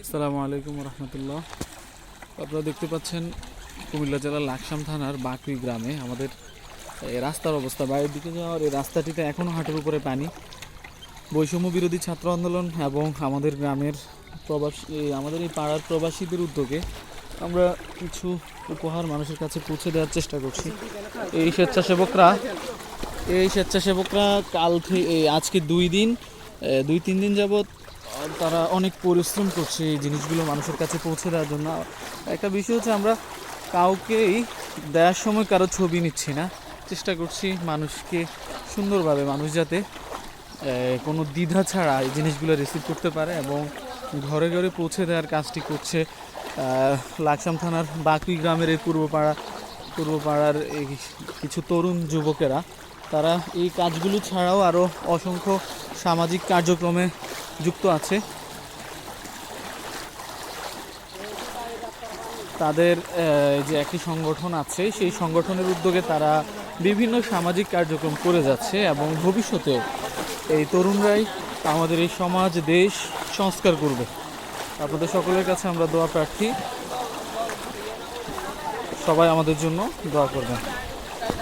আসসালামু আলাইকুম রহমতুল্লাহ। আপনারা দেখতে পাচ্ছেন কুমিল্লা জেলার লাকসাম থানার বাকুই গ্রামে আমাদের এই রাস্তার অবস্থা। বাইরের দিকে যাওয়ার এই রাস্তাটিতে এখনও হাঁটুর উপরে পানি। বৈষম্য বিরোধী ছাত্র আন্দোলন এবং আমাদের গ্রামের আমাদের এই পাড়ার প্রবাসীদের উদ্যোগে আমরা কিছু উপহার মানুষের কাছে পৌঁছে দেওয়ার চেষ্টা করছি। এই স্বেচ্ছাসেবকরা কাল থেকে আজকে 2-3 দিন যাবৎ তারা অনেক পরিশ্রম করছে এই জিনিসগুলো মানুষের কাছে পৌঁছে দেওয়ার জন্য। একটা বিষয় হচ্ছে, আমরা কাউকেই দেওয়ার সময় কারো ছবি নিচ্ছি না, চেষ্টা করছি মানুষকে সুন্দরভাবে, মানুষ যাতে কোনো দ্বিধা ছাড়া এই জিনিসগুলো রিসিভ করতে পারে এবং ঘরে ঘরে পৌঁছে দেওয়ার কাজটি করছে লাকসাম থানার বাকুই গ্রামের এই পূর্বপাড়ার এই কিছু তরুণ যুবকেরা। তারা এই কাজগুলো ছাড়াও আরও অসংখ্য সামাজিক কার্যক্রমে যুক্ত আছে। তাদের যে একটি সংগঠন আছে, সেই সংগঠনের উদ্যোগে তারা বিভিন্ন সামাজিক কার্যক্রম করে যাচ্ছে এবং ভবিষ্যতেও এই তরুণরাই আমাদের এই সমাজ, দেশ সংস্কার করবে। আপনাদের সকলের কাছে আমরা দোয়া প্রার্থী, সবাই আমাদের জন্য দোয়া করবেন।